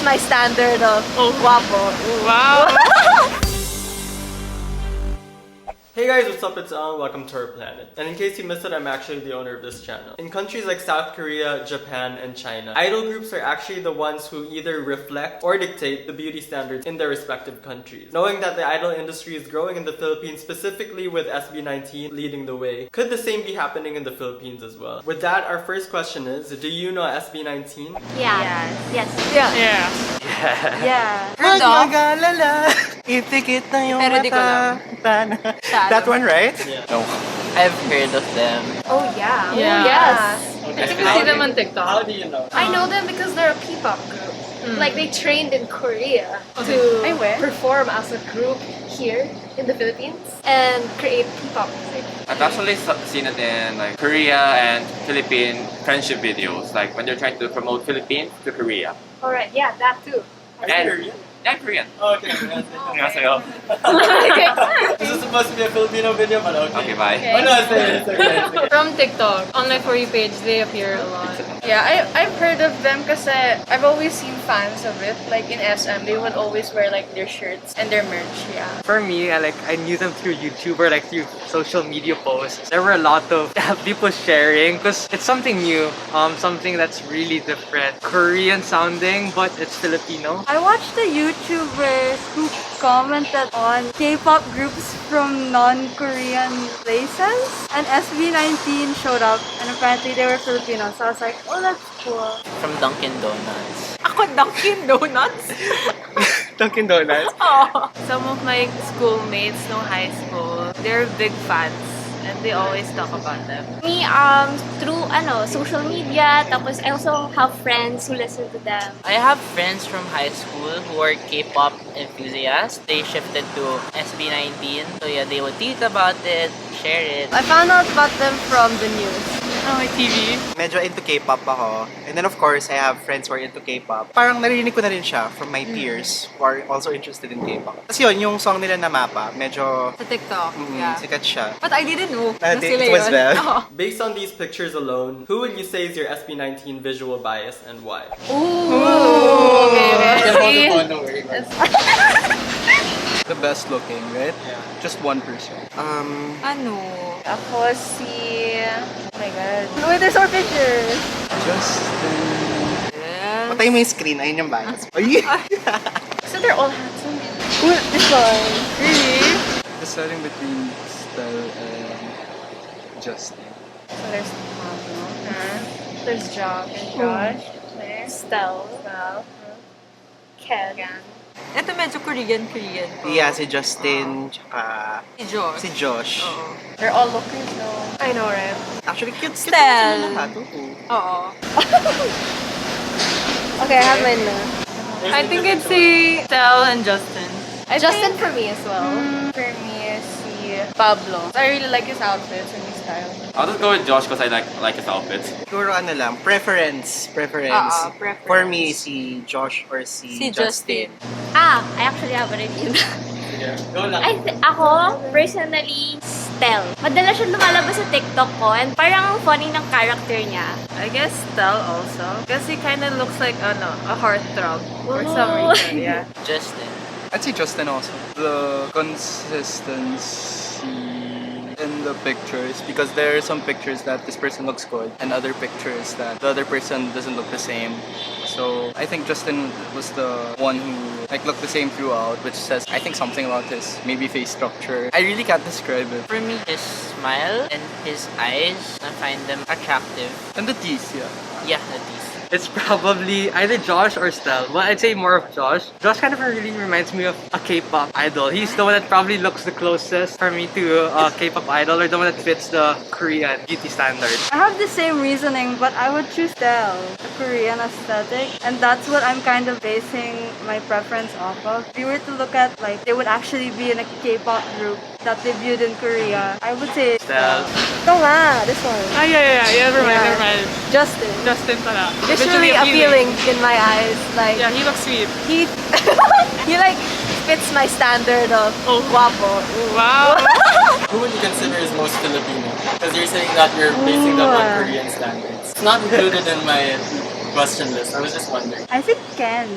fits my standard of guapo. Wow. Hey guys, what's up? It's Alan. Welcome to our planet. And in case you missed it, I'm actually the owner of this channel. In countries like South Korea, Japan, and China, idol groups are actually the ones who either reflect or dictate the beauty standards in their respective countries. Knowing that the idol industry is growing in the Philippines, specifically with SB19 leading the way, could the same be happening in the Philippines as well? With that, our first question is, do you know SB19? Yeah. Yes. Yeah. Yeah. Heard of? Mag-alala, ipikit na yung Pero di ko alam. mata. That one, right? Yeah. No. I've heard of them. Oh yeah. Yeah. Oh, yes. I think I see them on TikTok. How do you know? I know them because they're a P-pop group. Like they trained in Korea to Ay, where? perform as a group here in the Philippines and create P-pop music. I've actually seen it in like Korea and Philippine friendship videos, like when they're trying to promote Philippines to Korea. Alright, yeah, that too. Are you Korean? Yeah, Korean. Oh, okay. 안녕하세요. This is supposed to be a Filipino video, but okay. Okay, bye. Oh no, it's okay. It's okay. From TikTok, on my For You page, they appear a lot. Yeah, I've heard of them kasi I've always seen fans of it. Like in SM, they would always wear like their shirts and their merch, yeah. For me, I knew them through YouTube or like through social media posts. There were a lot of people sharing because it's something new, something that's really different, Korean sounding, but it's Filipino. I watched the YouTubers who commented on K-pop groups from non-Korean places, and SB19 showed up, and apparently they were Filipinos. So I was like, oh, that's cool. From Dunkin' Donuts. Ako, Dunkin' Donuts? Dunkin' Donuts. Oh. Some of my schoolmates no high school, they're big fans. And they always talk about them. Me, through social media, tapos I also have friends who listen to them. I have friends from high school who are K-pop enthusiasts. They shifted to SB19. So yeah, they would tweet about it, share it. I found out about them from the news. Oh, my TV. Medyo into K-pop ako. And then of course, I have friends who are into K-pop. Parang narinig ko na rin siya from my peers who are also interested in K-pop. Kasi yun, yung song nila na Mapa, medyo Sa TikTok, yeah. sikat siya. But I didn't know na It sila was yun. well. Oh. Based on these pictures alone, who would you say is your SB19 visual bias and why? Ooh, okay. The best looking, right? Yeah. Just one person. Ano? Ako si... Oh my god. Wait, there's our pictures. Yes. Patay mo yung screen, ayun yung bias. Ay! So they're all handsome. This one. Really? Deciding between Stell and Justin. So there's Pablo. There's Josh. Josh. There. Stell. Ken. Ito medyo Korean po. Yeah, si Justin, tsaka Si Josh. si Josh. Oo. They're all lookers though. I know, right? Actually, cute Stell. sila lahat. Oo. Oo. Okay, I have mine now. I think it's si Stell and Justin. Justin for me as well. For me is si Pablo. I really like his outfits and his style. I'll just go with Josh because I like his outfits. Siguro ano lang, preference. Preference. For me, si Josh or si Justin. I actually have already yun. Yeah. Go lang. Ako, personally, Stell. Madalas siya lumalabas sa TikTok ko and parang funny ng character niya. I guess Stell also. Because he kind of looks like a heartthrob for some Ooh. reason. Yeah. Justin. I'd say Justin also. The consistency in the pictures, because there are some pictures that this person looks good and other pictures that the other person doesn't look the same. So I think Justin was the one who looked the same throughout, which says I think something about his maybe face structure. I really can't describe it. For me, his smile and his eyes, I find them attractive. And the teeth, yeah. Yeah, the teeth. It's probably either Josh or Stell. Well, I'd say more of Josh. Josh kind of really reminds me of a K-pop idol. He's the one that probably looks the closest for me to a K-pop idol, or the one that fits the Korean beauty standard. I have the same reasoning, but I would choose Stell, the Korean aesthetic, and that's what I'm kind of basing my preference off of. If you were to look at, they would actually be in a K-pop group that debuted in Korea, I would say Stell. Ito nga, this one. Yeah. Never mind. Justin. Justin pala. Visually appealing in my eyes. Yeah, he looks sweet. He fits my standard of guapo. Wow. Who would you consider is most Filipino? Because you're saying that you're basing them on Korean standards. It's not included in my question list. I was just wondering. I think Ken.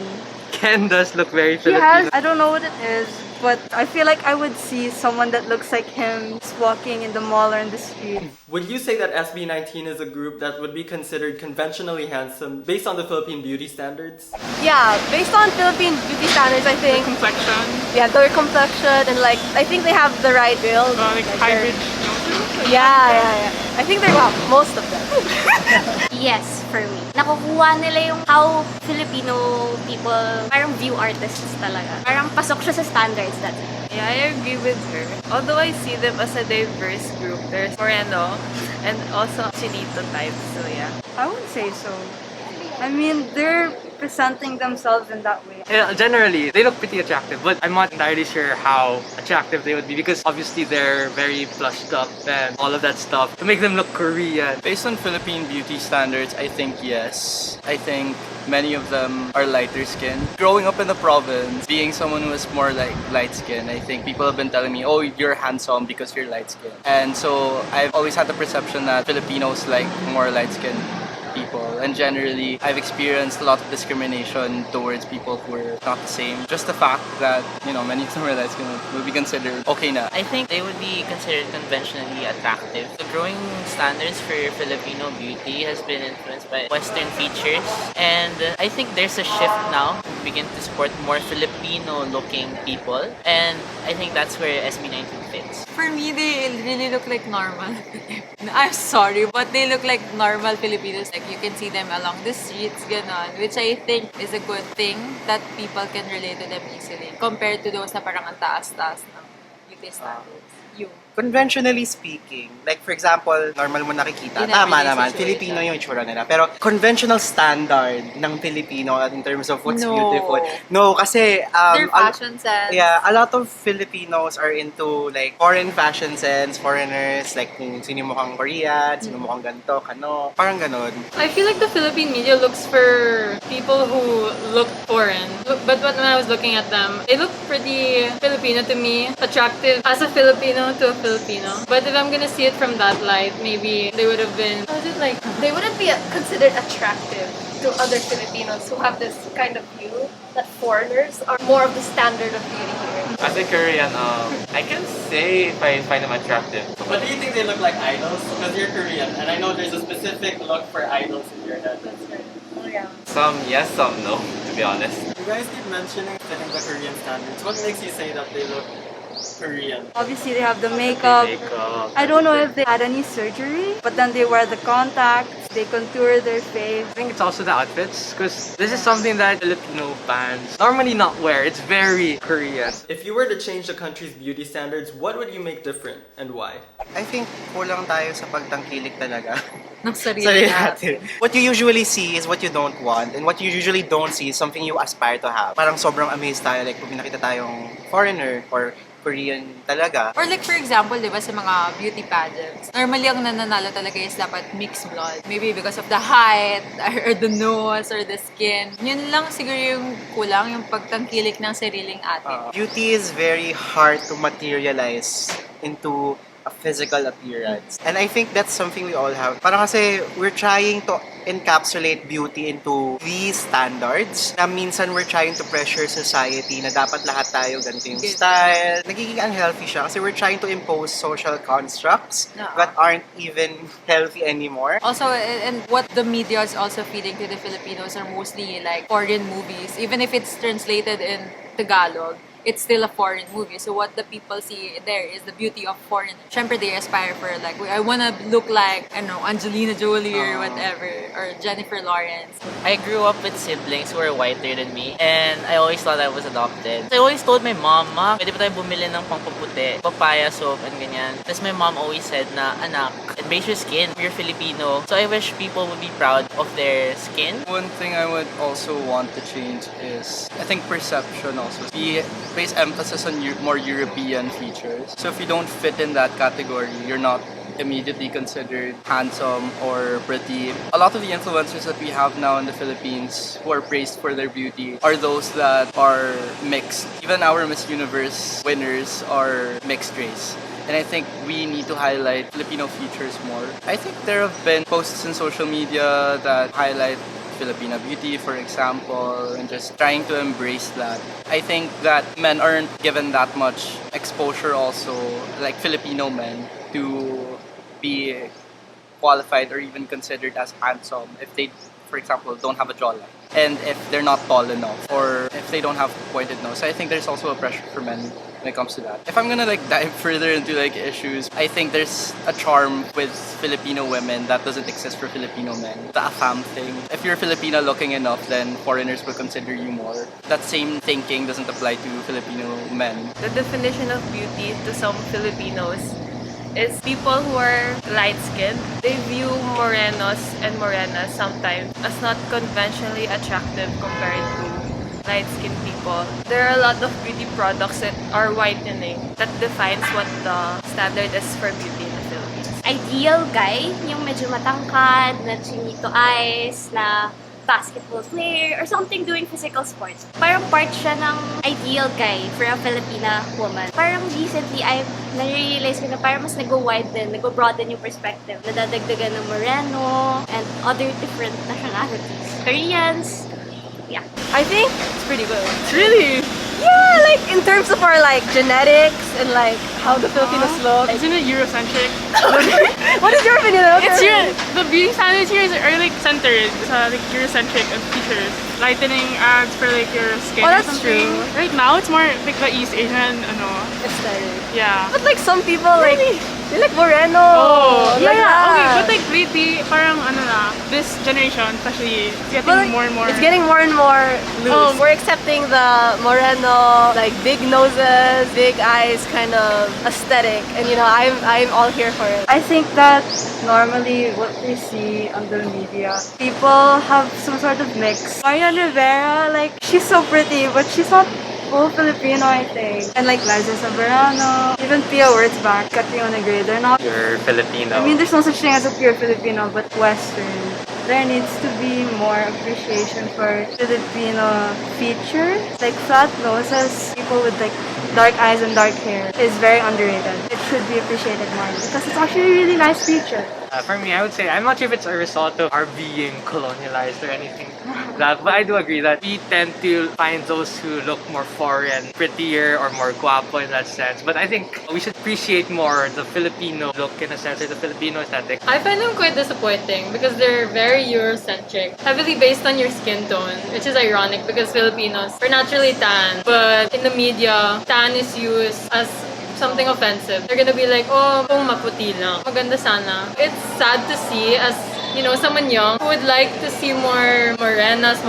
Ken does look very He Filipino. has, I don't know what it is, but I feel like I would see someone that looks like him just walking in the mall or in the street. Would you say that SB19 is a group that would be considered conventionally handsome based on the Philippine beauty standards? Yeah, based on Philippine beauty standards, I think. Complexion, Yeah, their complexion and like I think they have the right build. like they're- high ridge noses. Yeah. I think they're most of them. Yes, for me. Nakukuha nila yung how Filipino people parang view artists talaga. Parang pasok siya sa standards that. Yeah, I agree with her. Although I see them as a diverse group, there's Moreno and also Chinito types. So yeah. I would say so. I mean, they're presenting themselves in that way. Yeah, generally, they look pretty attractive, but I'm not entirely sure how attractive they would be because obviously they're very plushed up and all of that stuff to make them look Korean. Based on Philippine beauty standards, I think yes. I think many of them are lighter skin. Growing up in the province, being someone who is more like light skin, I think people have been telling me, oh, you're handsome because you're light skin. And so I've always had the perception that Filipinos like more light skin people, and generally I've experienced a lot of discrimination towards people who are not the same. Just the fact that, you know, many of them are light skin will be considered okay na. I think they would be considered conventionally attractive. The growing standards for Filipino beauty has been influenced by Western features, and I think there's a shift now. We begin to support more Filipino-looking people, and I think that's where SB19 fits. For me, they really look like normal. I'm sorry, but they look like normal Filipinos. Like, you can see them along the streets, ganon. Which I think is a good thing that people can relate to them easily. Compared to those na parang ang taas-taas ng beauty standards. You. Conventionally speaking, like for example, normal mo nakikita, In tama everyday naman, situation. Filipino yung itsura nila. Pero conventional standard ng Filipino in terms of what's No. beautiful. No, kasi Their fashion sense. yeah, a lot of Filipinos are into like foreign fashion sense, foreigners, like kung sino mukhang Korean, sino mukhang ganito, kano, parang ganon. I feel like the Philippine media looks for people who look foreign. But when I was looking at them, they look pretty Filipino to me, attractive as a Filipino to a Filipino. But if I'm gonna see it from that light, maybe they would have been, how is it like, They wouldn't be considered attractive to other Filipinos who have this kind of view that foreigners are more of the standard of beauty here. As a Korean, I can say if I find them attractive. But do you think they look like idols? Because you're Korean, and I know there's a specific look for idols in your head. Some yes, some no, to be honest. You guys keep mentioning fitting the Korean standards. What makes you say that they look Korean? Obviously, they have the makeup. I don't know if they had any surgery, but then they wear the contacts, they contour their face. I think it's also the outfits because this is something that Filipino fans normally not wear. It's very Korean. If you were to change the country's beauty standards, what would you make different and why? I think kulang tayo sa pagtangkilik talaga. Ng sarili Sarili natin. natin. What you usually see is what you don't want, and what you usually don't see is something you aspire to have. Parang sobrang amazed tayo, like pag nakita tayong foreigner or Korean talaga. Or like for example, di ba sa mga beauty pageants, normally ang nananalo talaga is dapat mixed blood. Maybe because of the height, or the nose, or the skin. Yun lang siguro yung kulang, yung pagtangkilik ng sariling atin. Beauty is very hard to materialize into a physical appearance. And I think that's something we all have. Parang kasi we're trying to encapsulate beauty into these standards na minsan we're trying to pressure society na dapat lahat tayo ganito yung style. Nagiging unhealthy siya kasi we're trying to impose social constructs that aren't even healthy anymore. Also, and what the media is also feeding to the Filipinos are mostly like foreign movies. Even if it's translated in Tagalog, it's still a foreign movie. So what the people see there is the beauty of foreign. Syempre, they aspire for like, I wanna look like, I don't know, Angelina Jolie or whatever, or Jennifer Lawrence. I grew up with siblings who were whiter than me, and I always thought I was adopted. I always told my mom, Ma, pwede ba tayo bumili ng pangpaputi, papaya soap, and ganyan. Tapos my mom always said na, anak, embrace your skin. You're Filipino. So I wish people would be proud of their skin. One thing I would also want to change is, I think, perception also. We place emphasis on more European features. So if you don't fit in that category, you're not immediately considered handsome or pretty. A lot of the influencers that we have now in the Philippines who are praised for their beauty are those that are mixed. Even our Miss Universe winners are mixed race. And I think we need to highlight Filipino features more. I think there have been posts in social media that highlight Filipino beauty, for example, and just trying to embrace that. I think that men aren't given that much exposure also, like Filipino men, to be qualified or even considered as handsome if they, for example, don't have a jawline. And if they're not tall enough or if they don't have pointed nose. So I think there's also a pressure for men when it comes to that. If I'm gonna like dive further into like issues, I think there's a charm with Filipino women that doesn't exist for Filipino men. The afam thing. If you're Filipino looking enough, then foreigners will consider you more. That same thinking doesn't apply to Filipino men. The definition of beauty to some Filipinos is people who are light-skinned. They view morenos and morenas sometimes as not conventionally attractive compared to light-skinned people. There are a lot of beauty products that are whitening that defines what the standard is for beauty in the Philippines. Ideal guy, yung medyo matangkad, na chinito eyes, na basketball player, or something doing physical sports. Parang part siya ng ideal guy for a Filipina woman. Parang recently, I've na-realize ko na parang mas nag-widen, nag-broaden yung perspective. Nadadagdagan ng Moreno and other different nationalities. Koreans, yeah. I think it's pretty good. Really? Yeah, like in terms of our like genetics and like how the Filipinos look. Isn't it Eurocentric? What is your opinion? It's the beauty standards here are like centered. It's like Eurocentric of features. Lightening adds for like your skin Oh, or that's something. true. Right now, it's more like the East Asian, aesthetic. yeah. But like some people like they like Moreno. Oh, like yeah. that. Okay, but like lately, parang this generation especially, it's getting But, like, more and more. It's getting more and more loose. We're accepting the Moreno, like big noses, big eyes kind of aesthetic, and you know I'm all here for it. I think that normally what we see on the media, people have some sort of mix. Marian Rivera, like, she's so pretty, but she's not full Filipino, I think. And like Liza Soberano, even Pia Wurtzbach, Catriona Gray, they're not You're Filipino. I mean, there's no such thing as a pure Filipino, but Western. There needs to be more appreciation for Filipino features. Like flat noses, people with like dark eyes and dark hair is very underrated. It should be appreciated more because it's actually a really nice feature. For me, I would say, I'm not sure if it's a result of our being colonialized or anything like that, but I do agree that we tend to find those who look more foreign, prettier, or more guapo in that sense. But I think we should appreciate more the Filipino look in a sense, or the Filipino aesthetic. I find them quite disappointing because they're very Eurocentric, heavily based on your skin tone, which is ironic because Filipinos are naturally tan, but in the media, tan is used as something offensive. They're gonna be like, oh, kung maputi lang, maganda sana. It's sad to see as, you know, someone young who would like to see more morenos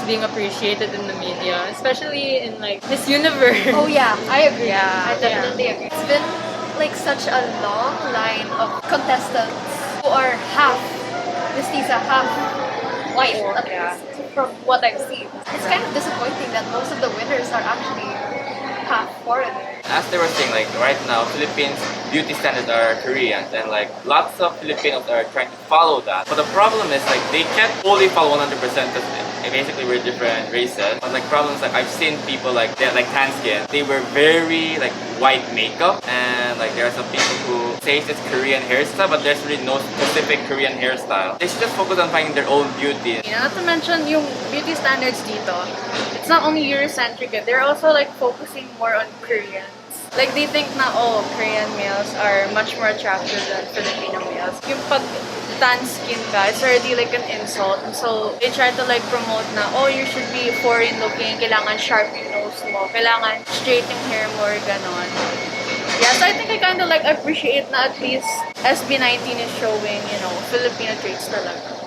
being appreciated in the media, especially in like Miss Universe. Oh yeah, I agree. Yeah, I definitely agree. It's been like such a long line of contestants who are half mestiza, half white, at least, from what I've seen. It's kind of disappointing that most of the winners are actually half foreigner. As they were saying, like right now, Philippines beauty standards are Koreans, and like lots of Filipinos are trying to follow that. But the problem is like they can't fully follow 100% because basically we're different races. But like problems like I've seen people like they like tan skin. They wear very like white makeup, and like there are some people who say it's Korean hairstyle, but there's really no specific Korean hairstyle. They should just focus on finding their own beauty. Not to mention yung beauty standards dito. It's not only Eurocentric, they're also like focusing more on Koreans. Like they think na, oh, Korean males are much more attractive than Filipino males. Yung pag tan skin ka, it's already like an insult. And so they try to like promote na, oh, you should be foreign looking, kailangan sharp yung nose mo, kailangan straight yung hair mo or ganon. Yeah, so I think I kind of like appreciate na at least SB19 is showing, you know, Filipino traits talaga.